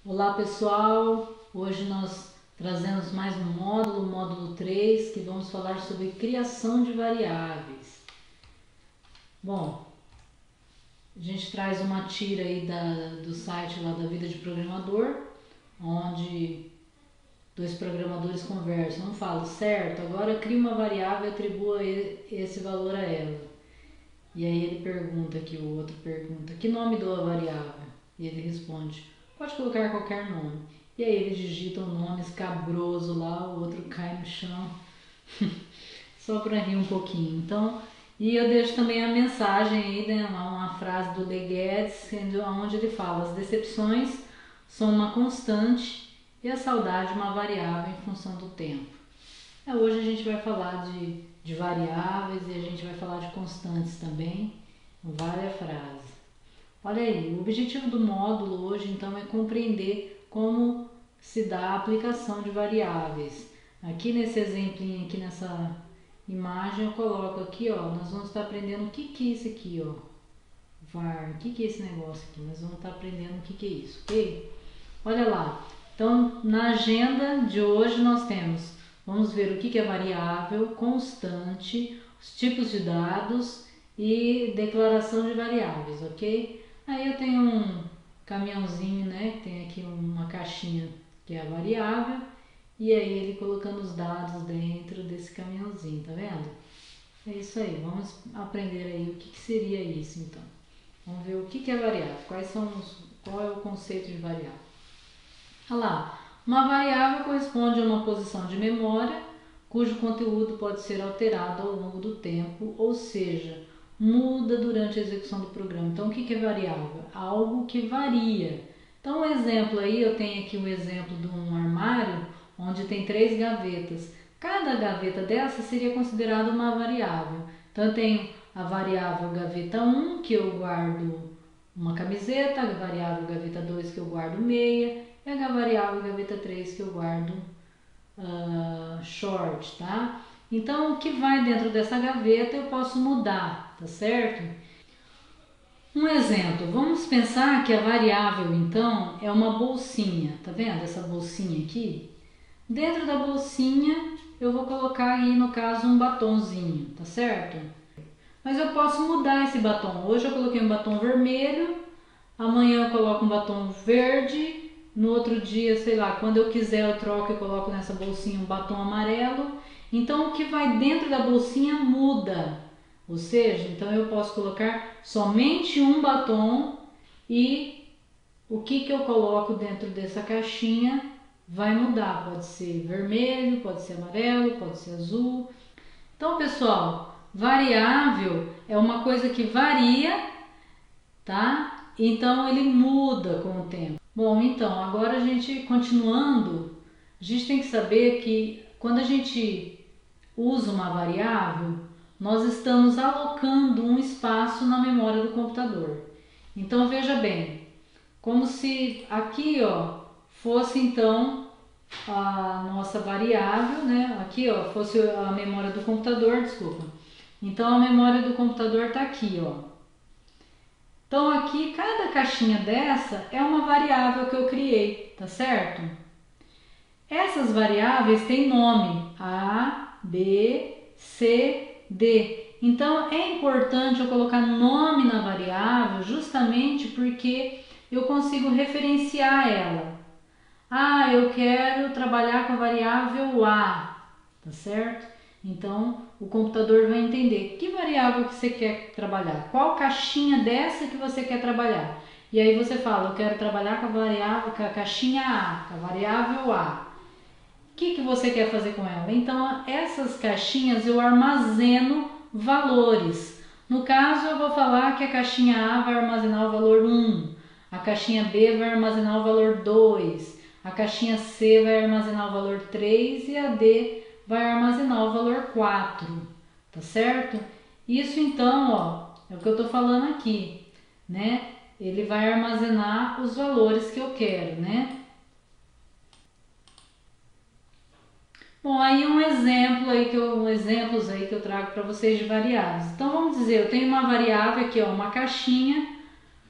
Olá pessoal, hoje nós trazemos mais um módulo, o módulo 3, que vamos falar sobre criação de variáveis. Bom, a gente traz uma tira aí do site lá da Vida de Programador, onde dois programadores conversam, um fala, certo, agora cria uma variável e atribua esse valor a ela. E aí ele pergunta aqui, o outro pergunta, que nome dou à variável? E ele responde, pode colocar qualquer nome. E aí ele digita um nome escabroso lá, o outro cai no chão, só para rir um pouquinho. Então, e eu deixo também a mensagem aí, né, uma frase do Lee Guedes, onde ele fala, as decepções são uma constante e a saudade uma variável em função do tempo. Hoje a gente vai falar de variáveis e a gente vai falar de constantes também, várias frases. Olha aí, o objetivo do módulo hoje então é compreender como se dá a aplicação de variáveis. Aqui nesse exemplinho, aqui nessa imagem eu coloco aqui, ó, nós vamos estar aprendendo o que é isso aqui, ó. var, o que é esse negócio aqui? Nós vamos estar aprendendo o que é isso, ok? Olha lá, então na agenda de hoje nós temos, vamos ver o que é variável, constante, os tipos de dados e declaração de variáveis, ok? Aí eu tenho um caminhãozinho, né? Tem aqui uma caixinha que é a variável e aí ele colocando os dados dentro desse caminhãozinho, tá vendo? É isso aí, vamos aprender aí o que seria isso então. Vamos ver o que é variável, qual é o conceito de variável. Olha lá, uma variável corresponde a uma posição de memória cujo conteúdo pode ser alterado ao longo do tempo, ou seja, muda durante a execução do programa. Então, o que é variável? Algo que varia. Então, um exemplo aí, eu tenho aqui um exemplo de um armário onde tem 3 gavetas. Cada gaveta dessa seria considerada uma variável. Então, eu tenho a variável gaveta 1, que eu guardo uma camiseta, a variável gaveta 2, que eu guardo meia, e a variável gaveta 3, que eu guardo short, tá? Então, o que vai dentro dessa gaveta eu posso mudar, tá certo? Um exemplo, vamos pensar que a variável, então, é uma bolsinha, tá vendo essa bolsinha aqui? Dentro da bolsinha eu vou colocar aí, no caso, um batonzinho, tá certo? Mas eu posso mudar esse batom. Hoje eu coloquei um batom vermelho, amanhã eu coloco um batom verde, no outro dia, sei lá, quando eu quiser eu troco e coloco nessa bolsinha um batom amarelo. Então o que vai dentro da bolsinha muda. Ou seja, então eu posso colocar somente um batom e o que eu coloco dentro dessa caixinha vai mudar. Pode ser vermelho, pode ser amarelo, pode ser azul. Então, pessoal, variável é uma coisa que varia, tá? Então ele muda com o tempo. Bom, então, agora a gente continuando, a gente tem que saber que quando a gente usa uma variável, nós estamos alocando um espaço na memória do computador. Então veja bem, como se aqui, ó, fosse então a nossa variável, né? Aqui, ó, fosse a memória do computador, desculpa. Então a memória do computador está aqui, ó. Então aqui cada caixinha dessa é uma variável que eu criei, tá certo? Essas variáveis têm nome A, B, C, D. Então é importante eu colocar nome na variável justamente porque eu consigo referenciar ela. Ah, eu quero trabalhar com a variável A, tá certo? Então o computador vai entender que variável que você quer trabalhar, qual caixinha dessa que você quer trabalhar. E aí você fala, eu quero trabalhar com a variável, com a caixinha A, com a variável A. O que você quer fazer com ela? Então essas caixinhas eu armazeno valores. No caso eu vou falar que a caixinha A vai armazenar o valor 1, a caixinha B vai armazenar o valor 2, a caixinha C vai armazenar o valor 3 e a D vai armazenar o valor 4, tá certo? Isso então, ó, é o que eu tô falando aqui, né? Ele vai armazenar os valores que eu quero, né? Bom, aí exemplos aí que eu trago para vocês de variáveis. Então vamos dizer, eu tenho uma variável aqui, ó, uma caixinha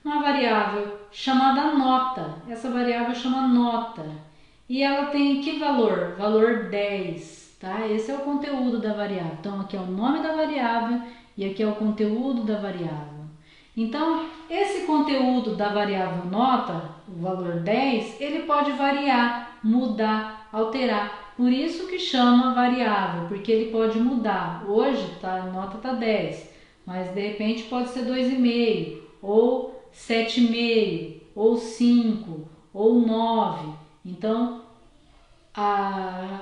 uma variável chamada nota. Essa variável chama nota. E ela tem que valor? Valor 10, tá? Esse é o conteúdo da variável. Então, aqui é o nome da variável e aqui é o conteúdo da variável. Então, esse conteúdo da variável nota, o valor 10, ele pode variar, mudar, alterar. Por isso que chama variável, porque ele pode mudar. Hoje a nota está 10, mas de repente pode ser 2,5, ou 7,5, ou 5, ou 9. Então, a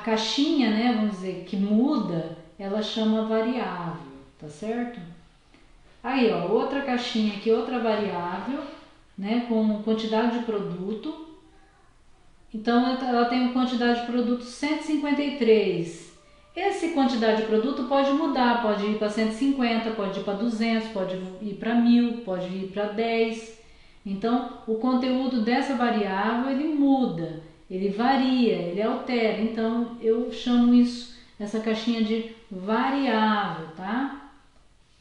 caixinha, né, vamos dizer, que muda, ela chama variável, tá certo? Aí, ó, outra caixinha aqui, outra variável, né, com quantidade de produto. Então, ela tem uma quantidade de produto 153. Essa quantidade de produto pode mudar, pode ir para 150, pode ir para 200, pode ir para 1000, pode ir para 10. Então, o conteúdo dessa variável, ele muda, ele varia, ele altera. Então, eu chamo isso, essa caixinha de variável, tá?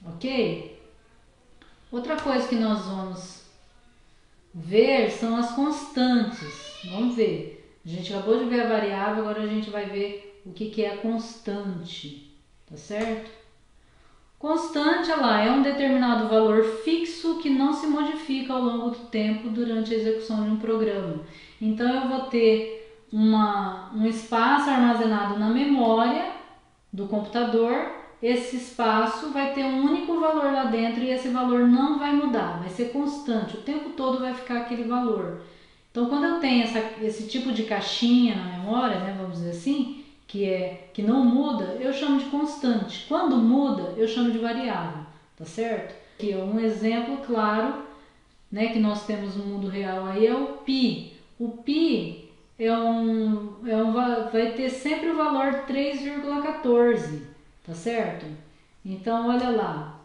Ok? Outra coisa que nós vamos ver são as constantes. Vamos ver. A gente acabou de ver a variável, agora a gente vai ver o que é a constante, tá certo? Constante, ela é um determinado valor fixo que não se modifica ao longo do tempo durante a execução de um programa. Então, eu vou ter um espaço armazenado na memória do computador. Esse espaço vai ter um único valor lá dentro e esse valor não vai mudar, vai ser constante, o tempo todo vai ficar aquele valor. Então, quando eu tenho esse tipo de caixinha na memória, né, vamos dizer assim, que não muda, eu chamo de constante. Quando muda, eu chamo de variável, tá certo? Aqui é um exemplo claro, né, que nós temos no mundo real aí é o π. O π vai ter sempre o valor 3,14, tá certo? Então, olha lá,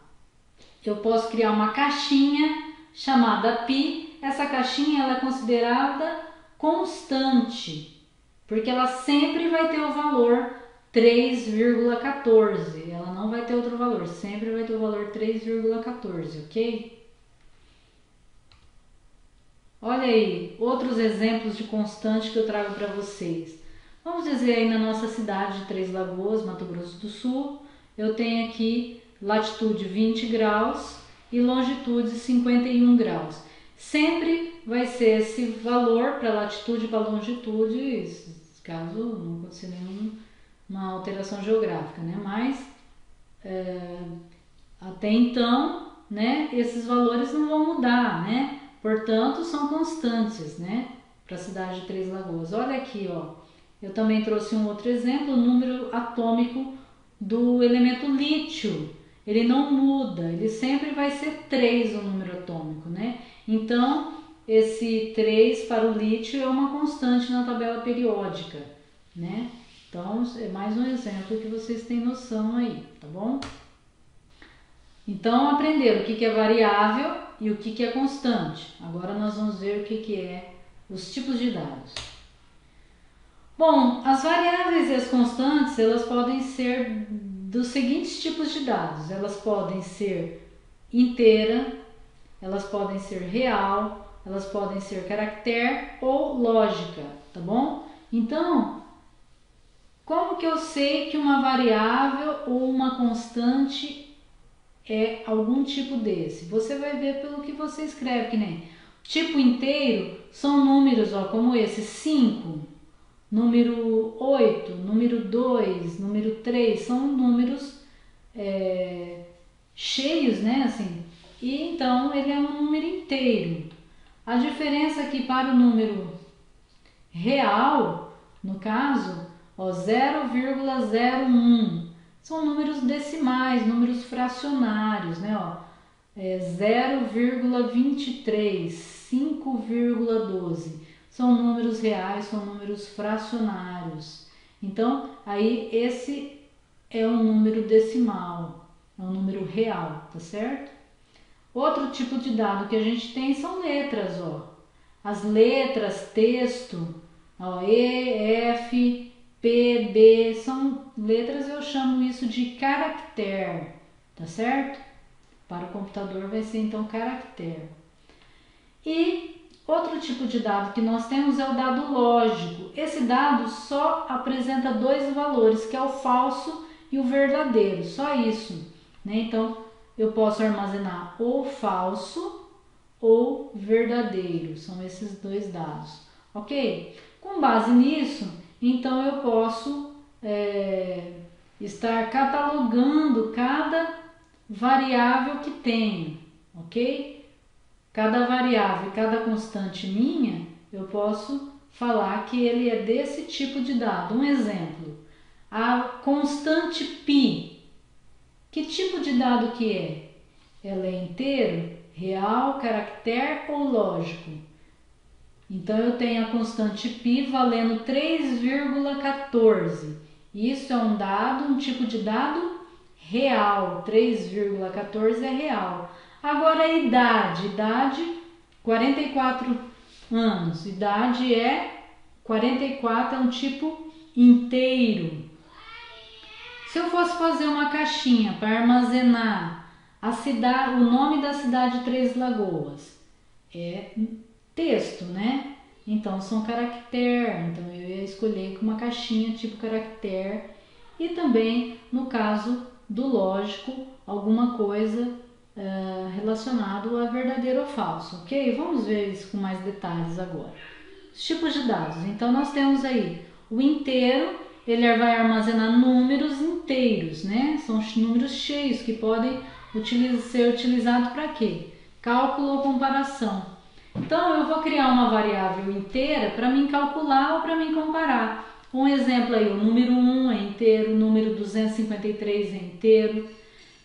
eu posso criar uma caixinha chamada π. Essa caixinha ela é considerada constante, porque ela sempre vai ter o valor 3,14. Ela não vai ter outro valor, sempre vai ter o valor 3,14, ok? Olha aí, outros exemplos de constante que eu trago para vocês. Vamos dizer aí na nossa cidade de Três Lagoas, Mato Grosso do Sul, eu tenho aqui latitude 20 graus e longitude 51 graus. Sempre vai ser esse valor para latitude e para longitude, caso não aconteça nenhuma alteração geográfica, né? Mas até então, né, esses valores não vão mudar, né? Portanto, são constantes, né, para a cidade de Três Lagoas. Olha aqui, ó. Eu também trouxe um outro exemplo, o número atômico do elemento lítio. Ele não muda, ele sempre vai ser 3 o número atômico, né? Então, esse 3 para o lítio é uma constante na tabela periódica, né? Então, é mais um exemplo que vocês têm noção aí, tá bom? Então, aprenderam o que é variável e o que é constante. Agora nós vamos ver o que é os tipos de dados. Bom, as variáveis e as constantes, elas podem ser dos seguintes tipos de dados. Elas podem ser inteira, elas podem ser real, elas podem ser caractere ou lógica, tá bom? Então, como que eu sei que uma variável ou uma constante é algum tipo desse? Você vai ver pelo que você escreve, que nem tipo inteiro são números, ó, como esse 5, número 8, número 2, número 3, são números cheios, né, assim, e então ele é um número inteiro. A diferença aqui para o número real, no caso, ó, 0,01, são números decimais, números fracionários, né, ó, 0,23, 5,12, são números reais, são números fracionários. Então, aí esse é um número decimal, é um número real, tá certo? Outro tipo de dado que a gente tem são letras, ó. As letras, texto, ó, E, F, P, B, são letras, eu chamo isso de caractere, tá certo? Para o computador vai ser então caractere. E outro tipo de dado que nós temos é o dado lógico. Esse dado só apresenta dois valores, que é o falso e o verdadeiro, só isso, né? Então, eu posso armazenar ou falso ou verdadeiro, são esses dois dados, ok? Com base nisso, então eu posso estar catalogando cada variável que tenho, ok? Cada variável e cada constante minha, eu posso falar que ele é desse tipo de dado. Um exemplo, a constante π, que tipo de dado que é? Ela é inteiro, real, caractere ou lógico? Então, eu tenho a constante π valendo 3,14. Isso é um dado, um tipo de dado real. 3,14 é real. Agora, a idade. Idade, 44 anos. Idade é 44, é um tipo inteiro. Se eu fosse fazer uma caixinha para armazenar a cidade, o nome da cidade de Três Lagoas, é texto, né? Então são caractere, então eu ia escolher uma caixinha tipo caractere e também no caso do lógico alguma coisa relacionado a verdadeiro ou falso, ok? Vamos ver isso com mais detalhes agora. Os tipos de dados, então nós temos aí o inteiro, ele vai armazenar números inteiros, né? São números cheios que podem ser utilizados para quê? Cálculo ou comparação. Então, eu vou criar uma variável inteira para mim calcular ou para mim comparar. Um exemplo aí, o número 1 é inteiro, o número 253 é inteiro.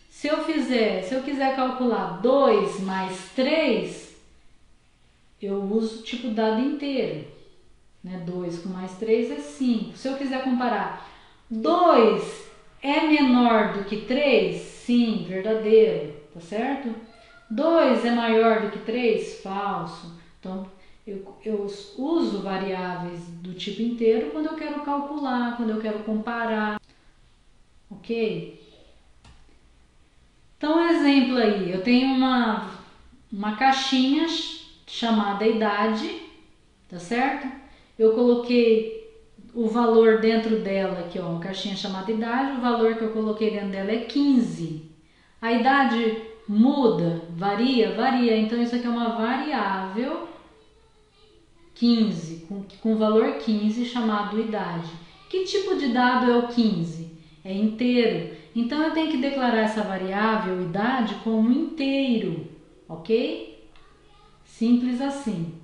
Se eu quiser calcular 2 mais 3, eu uso o tipo dado inteiro. Né? 2 com mais 3 é 5. Se eu quiser comparar, 2 é menor do que 3? Sim, verdadeiro, tá certo? 2 é maior do que 3? Falso. Então, eu uso variáveis do tipo inteiro quando eu quero calcular, quando eu quero comparar. Ok? Então, um exemplo aí. Eu tenho uma caixinha chamada idade, tá certo? Eu coloquei o valor dentro dela aqui, ó, uma caixinha chamada idade. O valor que eu coloquei dentro dela é 15. A idade muda, varia? Varia. Então, isso aqui é uma variável 15, com valor 15, chamado idade. Que tipo de dado é o 15? É inteiro. Então, eu tenho que declarar essa variável idade como inteiro, ok? Simples assim.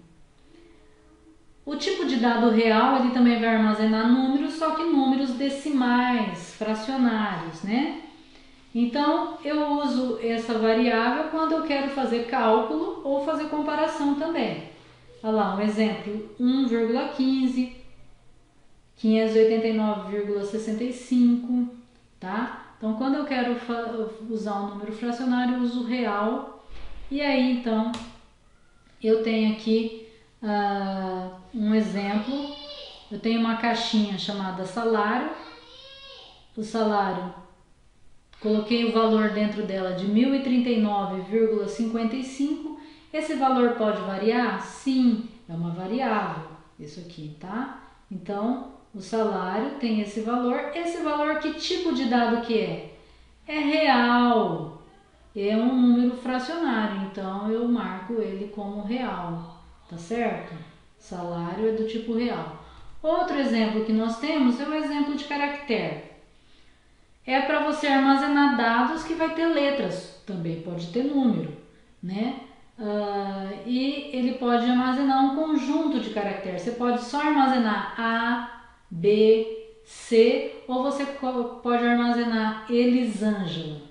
O tipo de dado real, ele também vai armazenar números, só que números decimais, fracionários, né? Então, eu uso essa variável quando eu quero fazer cálculo ou fazer comparação também. Olha lá, um exemplo, 1,15, 589,65, tá? Então, quando eu quero usar um número fracionário, eu uso real. E aí, então, eu tenho aqui um exemplo. Eu tenho uma caixinha chamada salário. O salário, coloquei o valor dentro dela de 1.039,55. Esse valor pode variar? Sim, é uma variável, isso aqui, tá? Então, o salário tem esse valor. Esse valor, que tipo de dado que é? É real, é um número fracionário, então eu marco ele como real, tá certo? Salário é do tipo real. Outro exemplo que nós temos é o exemplo de caractere. É para você armazenar dados que vai ter letras, também pode ter número, né? E ele pode armazenar um conjunto de caracteres. Você pode só armazenar A, B, C, ou você pode armazenar Elisângela,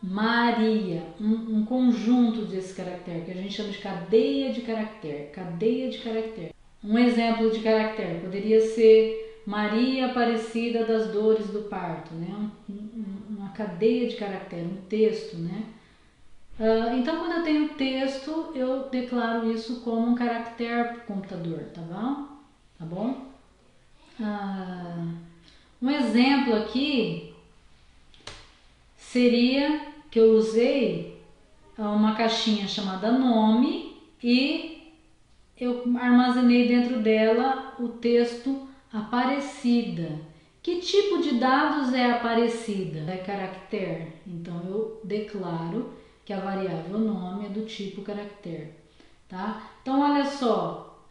Maria, um conjunto desses caracteres, que a gente chama de cadeia de caractere. Cadeia de caractere. Um exemplo de caractere poderia ser Maria Aparecida das Dores do Parto, né? Uma cadeia de caractere, um texto, né? Então, quando eu tenho texto, eu declaro isso como um caractere para o computador, tá bom? Tá bom? Um exemplo aqui seria que eu usei uma caixinha chamada nome e eu armazenei dentro dela o texto Aparecida. Que tipo de dados é Aparecida? É caractere. Então eu declaro que a variável nome é do tipo caractere, tá? Então olha só,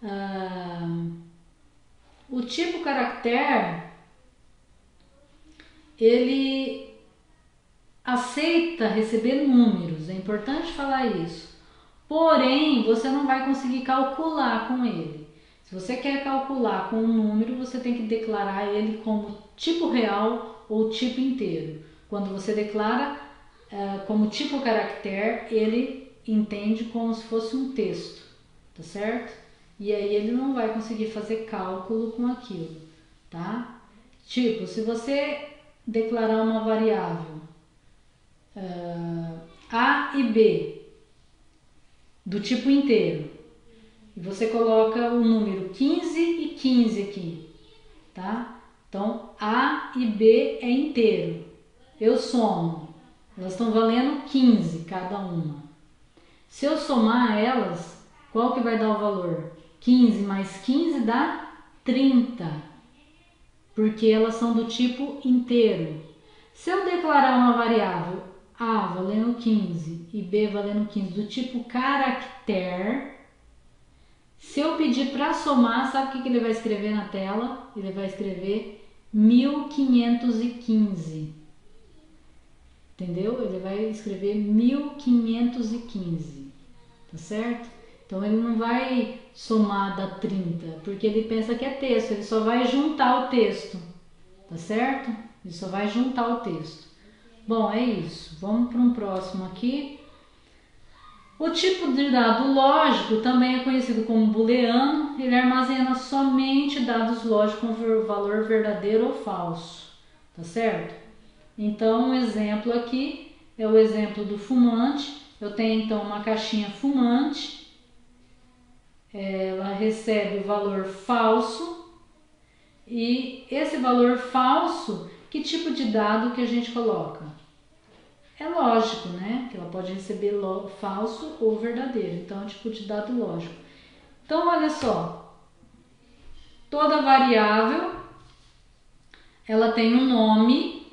o tipo caractere ele aceita receber números, é importante falar isso. Porém, você não vai conseguir calcular com ele. Se você quer calcular com um número, você tem que declarar ele como tipo real ou tipo inteiro. Quando você declara como tipo caractere, ele entende como se fosse um texto, tá certo? E aí ele não vai conseguir fazer cálculo com aquilo, tá? Tipo, se você declarar uma variável A e B do tipo inteiro, e você coloca o número 15 e 15 aqui, tá? Então, A e B é inteiro. Eu somo. Elas estão valendo 15 cada uma. Se eu somar elas, qual que vai dar o valor? 15 mais 15 dá 30, porque elas são do tipo inteiro. Se eu declarar uma variável A valendo 15 e B valendo 15 do tipo caractere, se eu pedir para somar, sabe o que ele vai escrever na tela? Ele vai escrever 1515. Entendeu? Ele vai escrever 1515. Tá certo? Então ele não vai somar da 30, porque ele pensa que é texto, ele só vai juntar o texto. Tá certo? Ele só vai juntar o texto. Bom, é isso. Vamos para um próximo aqui. O tipo de dado lógico também é conhecido como booleano. Ele armazena somente dados lógicos com valor verdadeiro ou falso. Tá certo? Então, um exemplo aqui é o exemplo do fumante. Eu tenho então uma caixinha fumante. Ela recebe o valor falso. E esse valor falso, que tipo de dado que a gente coloca? É lógico, né? Que ela pode receber falso ou verdadeiro. Então, é um tipo de dado lógico. Então, olha só. Toda variável, ela tem um nome,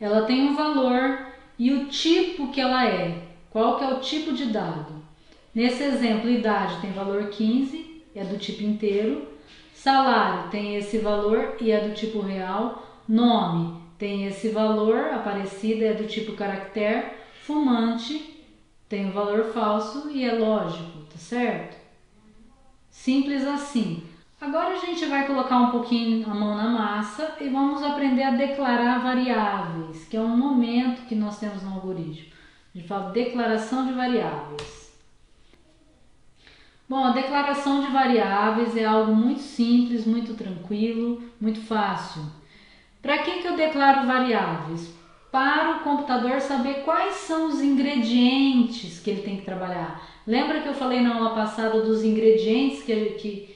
ela tem um valor e o tipo que ela é. Qual que é o tipo de dado? Nesse exemplo, idade tem valor 15, é do tipo inteiro. Salário tem esse valor e é do tipo real. Nome tem esse valor, Aparecida é do tipo caractere. Fumante tem o valor falso e é lógico, tá certo? Simples assim. Agora a gente vai colocar um pouquinho a mão na massa e vamos aprender a declarar variáveis, que é um momento que nós temos no algoritmo. A gente fala declaração de variáveis. Bom, a declaração de variáveis é algo muito simples, muito tranquilo, muito fácil. Para que eu declaro variáveis? Para o computador saber quais são os ingredientes que ele tem que trabalhar. Lembra que eu falei na aula passada dos ingredientes que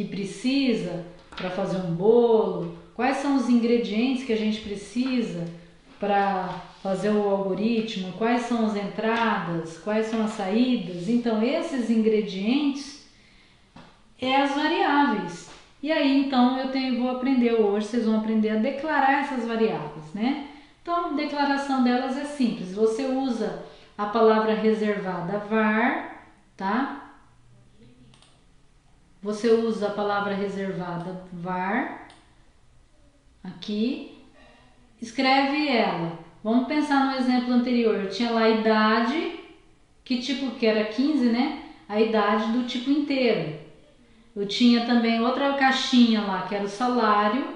precisa para fazer um bolo? Quais são os ingredientes que a gente precisa para fazer o algoritmo? Quais são as entradas? Quais são as saídas? Então, esses ingredientes é as variáveis. E aí, então, vou aprender hoje, vocês vão aprender a declarar essas variáveis, né? Então, a declaração delas é simples. Você usa a palavra reservada var, tá? Você usa a palavra reservada var aqui, escreve ela. Vamos pensar no exemplo anterior. Eu tinha lá a idade, que tipo que era 15, né? A idade do tipo inteiro. Eu tinha também outra caixinha lá, que era o salário,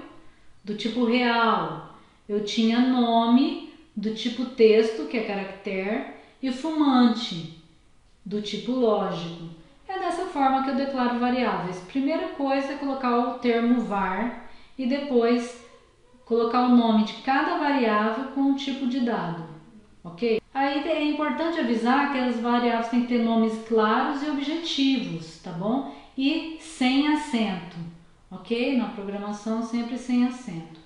do tipo real. Eu tinha nome, do tipo texto, que é caractere, e fumante, do tipo lógico. É dessa forma que eu declaro variáveis. Primeira coisa é colocar o termo var e depois colocar o nome de cada variável com um tipo de dado, ok? Aí é importante avisar que as variáveis têm que ter nomes claros e objetivos, tá bom? E sem acento, ok? Na programação sempre sem acento.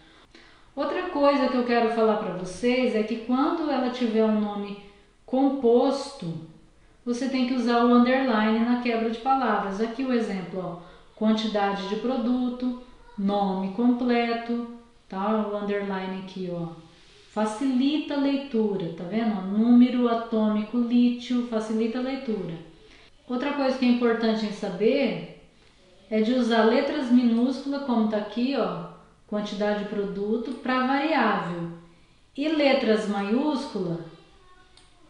Outra coisa que eu quero falar para vocês é que quando ela tiver um nome composto, você tem que usar o underline na quebra de palavras. Aqui o exemplo, ó, quantidade de produto, nome completo, tá? O underline aqui, ó. Facilita a leitura, tá vendo? Número atômico lítio, facilita a leitura. Outra coisa que é importante em saber é de usar letras minúsculas, como tá aqui, ó, quantidade de produto, para variável. E letras maiúsculas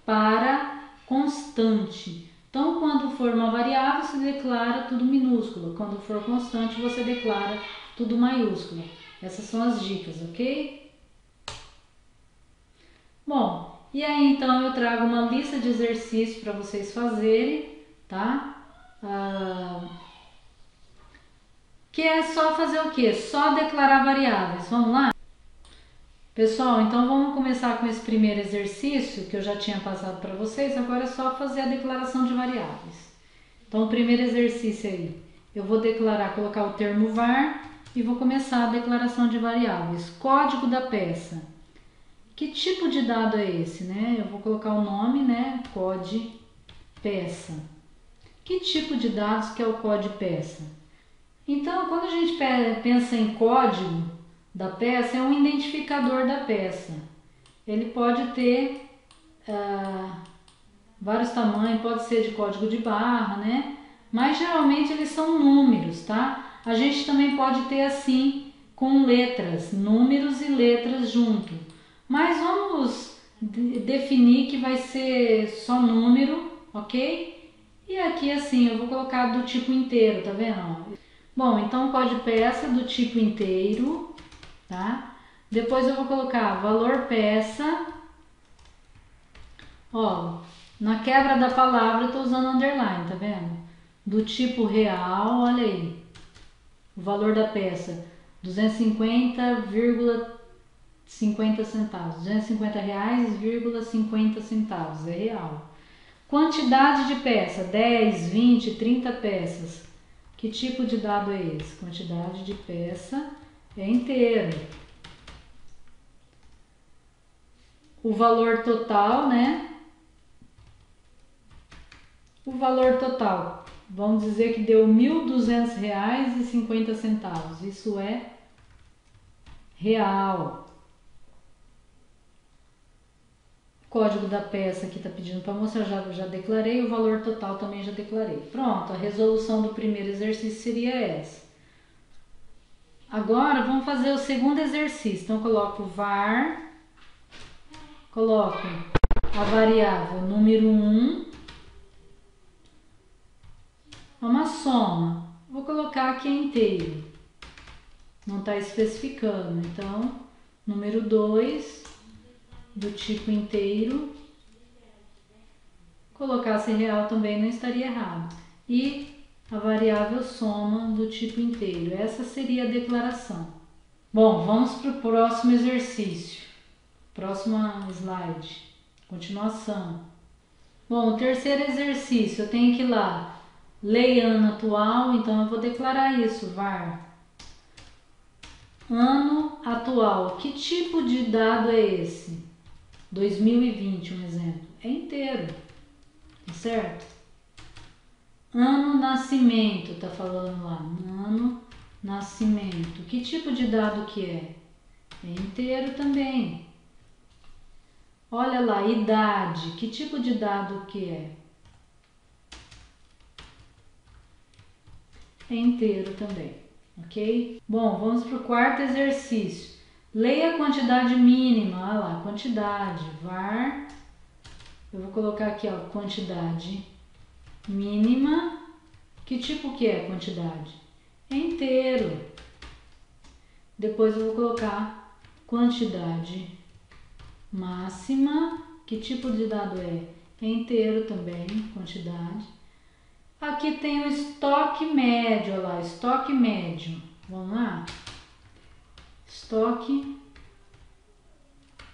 para constante. Então, quando for uma variável, você declara tudo minúsculo. Quando for constante, você declara tudo maiúsculo. Essas são as dicas, ok? Bom, e aí então eu trago uma lista de exercícios para vocês fazerem, tá? Que é só fazer o quê? Só declarar variáveis. Vamos lá? Pessoal, então vamos começar com esse primeiro exercício que eu já tinha passado para vocês. Agora é só fazer a declaração de variáveis. Então, o primeiro exercício aí, eu vou declarar, colocar o termo var e vou começar a declaração de variáveis. Código da peça. Que tipo de dado é esse, né? Eu vou colocar o nome, né? Code peça. Que tipo de dados que é o code peça? Então, quando a gente pensa em código da peça, é um identificador da peça. Ele pode ter vários tamanhos, pode ser de código de barra, né? Mas geralmente eles são números, tá? A gente também pode ter assim, com letras, números e letras junto. Mas vamos definir que vai ser só número, ok? E aqui assim, eu vou colocar do tipo inteiro, tá vendo? Bom, então código peça do tipo inteiro, tá? Depois eu vou colocar valor peça. Ó, na quebra da palavra eu tô usando underline, tá vendo? Do tipo real, olha aí. O valor da peça, 250,50 centavos. R$250,50 é real. Quantidade de peça, 10, 20, 30 peças. Que tipo de dado é esse? Quantidade de peça é inteiro. O valor total, né? O valor total, vamos dizer que deu R$1.200,50. Isso é real. Código da peça aqui está pedindo para mostrar, já declarei. O valor total também já declarei. Pronto, a resolução do primeiro exercício seria essa. Agora vamos fazer o segundo exercício. Então coloco var, coloco a variável número 1. É uma soma. Vou colocar aqui inteiro. Não está especificando. Então, número 2, do tipo inteiro. Colocasse real também não estaria errado. E a variável soma do tipo inteiro. Essa seria a declaração. Bom, vamos para o próximo exercício. Próxima slide. Continuação. Bom, o terceiro exercício, eu tenho que ir lá. Lei ano atual, então eu vou declarar isso, var. Ano atual, que tipo de dado é esse? 2020, um exemplo. É inteiro, certo? Ano nascimento, tá falando lá. Ano nascimento. Que tipo de dado que é? É inteiro também. Olha lá, idade. Que tipo de dado que é? É inteiro também, ok? Bom, vamos para o quarto exercício. Leia a quantidade mínima. Olha lá, quantidade, var. Eu vou colocar aqui, ó, quantidade mínima. Que tipo que é quantidade? É inteiro. Depois eu vou colocar quantidade máxima. Que tipo de dado é? É inteiro também, quantidade. Aqui tem o estoque médio, olha lá, estoque médio. Vamos lá? Estoque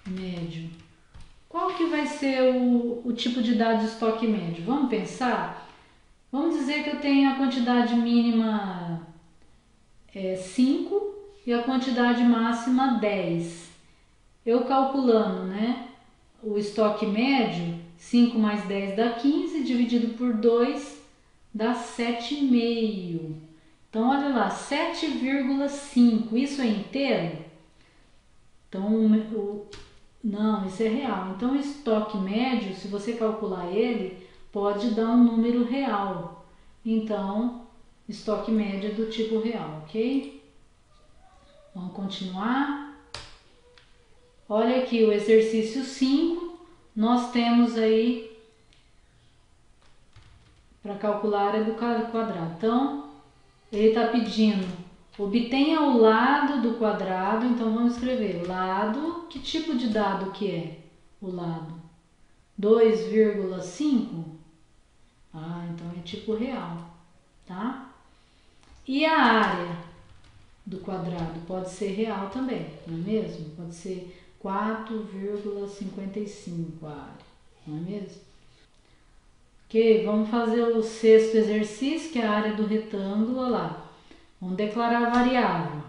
médio. Qual que vai ser o tipo de dado de estoque médio? Vamos pensar? Vamos dizer que eu tenho a quantidade mínima 5 e a quantidade máxima 10. Eu calculando, né, o estoque médio, 5 mais 10 dá 15, dividido por 2 dá 7,5. Então, olha lá, 7,5, isso é inteiro? Então, não, isso é real. Então, o estoque médio, se você calcular ele, pode dar um número real. Então, estoque médio é do tipo real, ok? Vamos continuar. Olha aqui o exercício 5, nós temos aí para calcular a área do quadrado. Então, ele está pedindo, obtenha o lado do quadrado, então vamos escrever lado, que tipo de dado que é o lado? 2,5? Ah, então é tipo real, tá? E a área do quadrado pode ser real também, não é mesmo? Pode ser 4,55 a área, não é mesmo? Ok, vamos fazer o sexto exercício, que é a área do retângulo, olha lá. Vamos declarar a variável.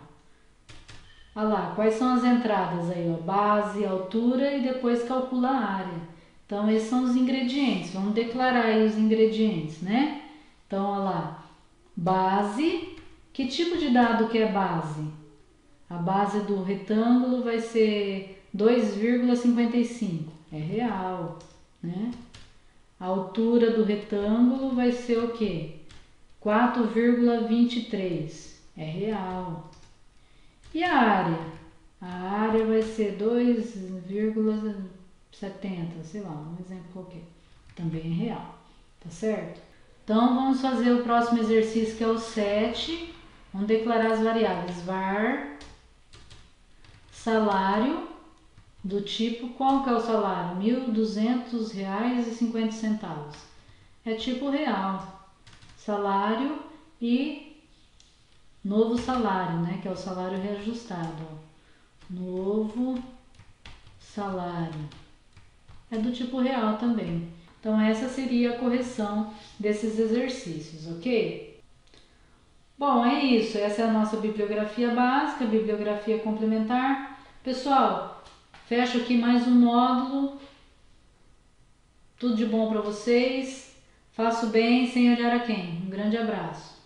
Olha lá, quais são as entradas aí, ó? Base, altura e depois calcula a área. Então, esses são os ingredientes. Vamos declarar aí os ingredientes, né? Então, olha lá, base. Que tipo de dado que é base? A base do retângulo vai ser 2,55. É real, né? A altura do retângulo vai ser o quê? 4,23. É real. E a área? A área vai ser 2,70, sei lá, um exemplo qualquer. Também é real, tá certo? Então, vamos fazer o próximo exercício, que é o 7. Vamos declarar as variáveis. Var, salário, do tipo, qual que é o salário? R$ 1.200,50. É tipo real. Salário e novo salário, né? Que é o salário reajustado. Novo salário. É do tipo real também. Então, essa seria a correção desses exercícios, ok? Bom, é isso. Essa é a nossa bibliografia básica, bibliografia complementar. Pessoal, fecho aqui mais um módulo. Tudo de bom para vocês. Faço bem sem olhar a quem. Um grande abraço.